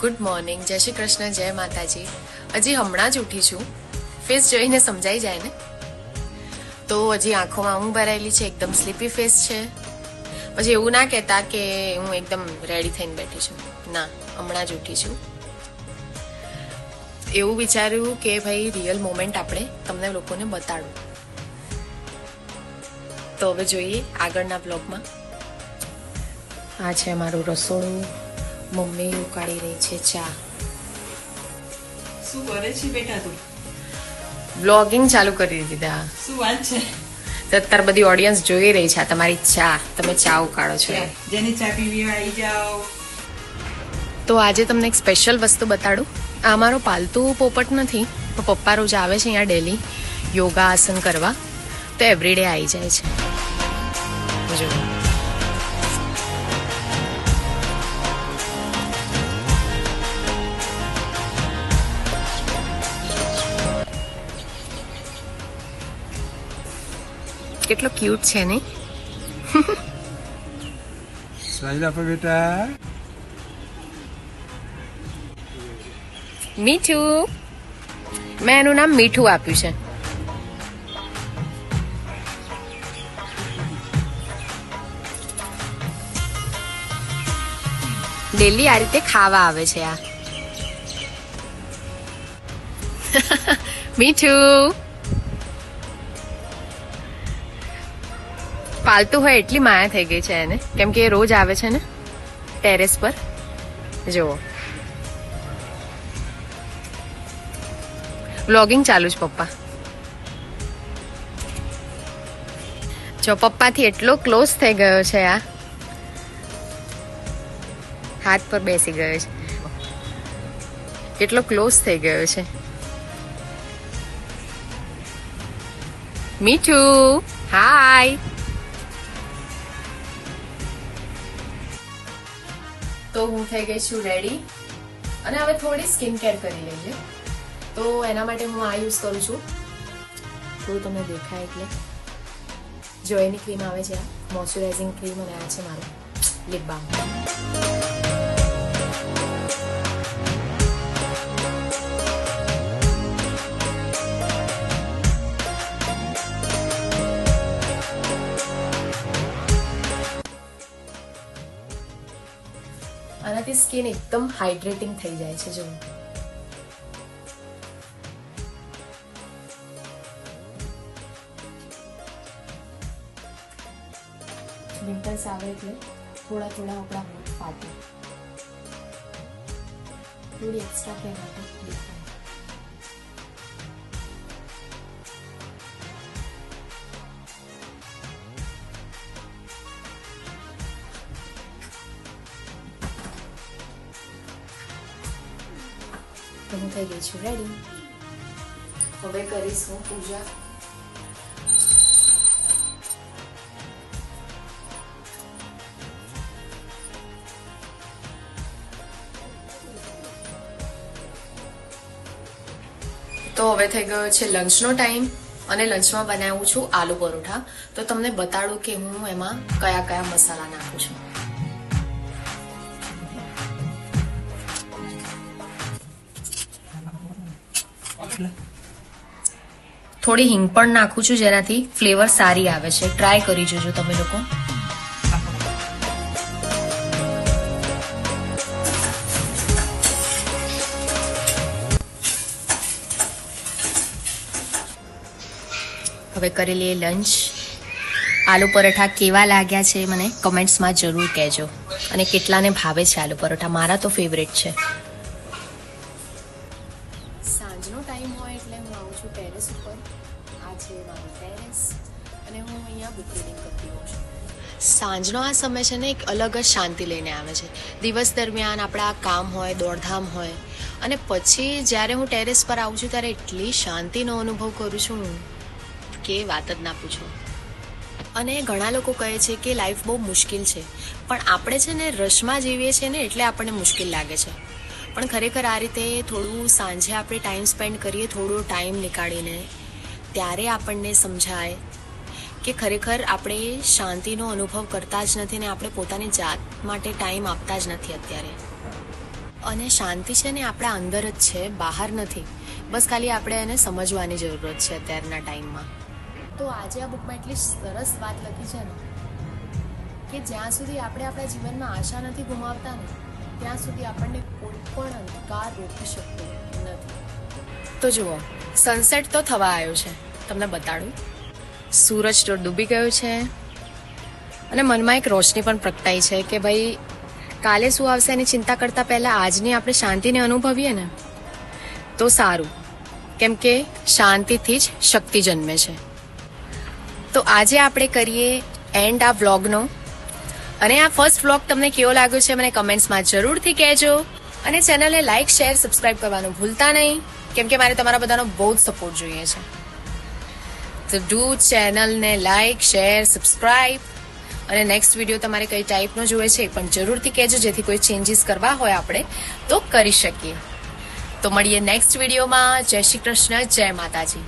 Good morning, જય શ્રી કૃષ્ણ, જય માતાજી. હજી હમણાં જ ઉઠી છું. ફેસ જોઈને સમજાઈ જાય ને. તો હજી આંખોમાં ઊંઘ ભરાયેલી છે, એકદમ સ્લીપી ફેસ છે. પછી એવું ના કહેતા કે હું એકદમ રેડી થઈને બેઠી છું. ના, હમણાં જ ઉઠી છું. એવું વિચાર્યું કે ભાઈ રિયલ મોમેન્ટ આપણે તમને લોકોને બતાડું. તો હવે જોઈએ આગળના બ્લોગમાં. આ છે મારું રસોડું. મમ્મી ઉકાળી રહી છે ચા. શું કરે છે બેટા તું? વ્લોગિંગ ચાલુ કરી દીધા. શું વાત છે? તો અત્યારે બધી ઓડિયન્સ જોઈ રહી છે તમારી ચા. તમે ચા ઉકાળો છો. જેની ચા પીવી આવી જાઓ. તો આજે તમને એક સ્પેશિયલ વસ્તુ બતાડું. આ મારો પાલતુ પોપટ નથી, પણ પપ્પા રોજ આવે છે અહીંયા ડેલી યોગા આસન કરવા. તો એવરીડે આવી જાય છે. જો કેટલો ક્યુટ છે ને. સ્માઈલ આપો બેટા. મીઠું. મેં એનું નામ મીઠું આપ્યું છે. ડેલી આ રીતે ખાવા આવે છે આ. મીઠું. પાલતું હોય એટલી માયા થઈ ગઈ છે એને, કેમ કે એ રોજ આવે છે ને ટેરેસ પર. જુઓ વ્લોગિંગ ચાલુ છે પપ્પા. જો પપ્પાથી એટલો ક્લોઝ થઈ ગયો છે આ. હાથ પર બેસી ગયો છે. કેટલો ક્લોઝ થઈ ગયો છે. મીઠું હાય. તો હું થઈ ગઈ છું રેડી અને હવે થોડી સ્કિન કેર કરી લઈએ. તો એના માટે હું આ યુઝ કરું છું. થોડું તમને દેખાય એટલે જો એની ક્રીમ આવે છે, આ મોઇશ્ચરાઇઝિંગ ક્રીમ, અને આ છે મારું લિપ બામ. આનાથી સ્કિન એકદમ હાઇડ્રેટિંગ થઈ જાય છે. જો વિન્ટર્સ આવે એટલે થોડા થોડા આપણા હોઠ ફાટે. થોડી એક્સ્ટ્રા કેર માટે દેખાય. તો હું થઈ ગઈ છું રેડી. હવે કરીશ હું પૂજા. તો હવે થઈ ગયો છે લંચનો ટાઈમ અને લંચમાં બનાવું છું આલુ પરોઠા. તો તમને બતાડું કે હું એમાં કયા કયા મસાલા નાખું છું. થોડી હિંગ પણ નાખું છું જેનાથી ફ્લેવર સારી આવે છે. ટ્રાય કરી જોજો તમે લોકો. હવે કરી લઈએ લંચ. આલુ પરોઠા કેવા લાગ્યા છે મને કમેન્ટ્સમાં જરૂર કહેજો, અને કેટલાને ભાવે છે આલુ પરોઠા. મારા તો ફેવરેટ છે. સાંજનો ટાઈમ હોય એટલે હું આવું છું ટેરેસ ઉપર. આ છે મારું ટેરેસ અને હું અહીંયા બુક રીડિંગ કરતી હોઉં છું. સાંજનો આ સમય છે ને એક અલગ જ શાંતિ લઈને આવે છે. દિવસ દરમિયાન આપણા કામ હોય, દોડધામ હોય, અને પછી જ્યારે હું ટેરેસ પર આવું છું ત્યારે એટલી શાંતિનો અનુભવ કરું છું કે વાત જ ના પૂછો. અને ઘણા લોકો કહે છે કે લાઈફ બહુ મુશ્કેલ છે, પણ આપણે છે ને રશમાં જીવીએ છીએ ને એટલે આપણને મુશ્કેલ લાગે છે. પણ ખરેખર આ રીતે થોડું સાંજે આપણે ટાઈમ સ્પેન્ડ કરીએ, થોડો ટાઈમ નીકાળીને, ત્યારે આપણને સમજાય કે ખરેખર આપણે શાંતિનો અનુભવ કરતા જ નથી ને આપણે પોતાની જાત માટે ટાઈમ આપતા જ નથી અત્યારે. અને શાંતિ છે ને આપણા અંદર જ છે, બહાર નથી. બસ ખાલી આપણે એને સમજવાની જરૂરત છે અત્યારના ટાઈમમાં. તો આજે આ બુકમાં એટલી સરસ વાત લખી છે ને કે જ્યાં સુધી આપણે આપણા જીવનમાં આશા નથી ગુમાવતા ને ત્યાં સુધી આપણને કોઈ પણ અંધકાર રોકી શકતો નથી. તો જુઓ, સનસેટ તો થવા આવ્યો છે, તમને બતાડું. સૂરજ તો ડૂબી ગયો છે અને મનમાં એક રોશની પણ પ્રગટાઈ છે કે ભાઈ કાલે શું આવશે એની ચિંતા કરતા પહેલા આજની આપણે શાંતિને અનુભવીએ ને તો સારું, કેમ કે શાંતિથી જ શક્તિ જન્મે છે. તો આજે આપણે કરીએ એન્ડ આ વ્લોગનો. અને આ ફર્સ્ટ વ્લોગ તમને કેવો લાગ્યો છે મને કમેન્ટ્સમાં જરૂરથી કહેજો. અને ચેનલને લાઇક, શેર, સબસ્ક્રાઇબ કરવાનું ભૂલતા નહીં, કેમ કે મારે તમારા બધાનો બહુ જ સપોર્ટ જોઈએ છે. તો ડુ ચેનલને લાઇક, શેર, સબસ્ક્રાઇબ. અને નેક્સ્ટ વિડીયો તમારે કઈ ટાઈપનો જોઈએ છે એ પણ જરૂરથી કહેજો, જેથી કોઈ ચેન્જીસ કરવા હોય આપણે તો કરી શકીએ. તો મળીએ નેક્સ્ટ વિડીયોમાં. જય શ્રી કૃષ્ણ, જય માતાજી.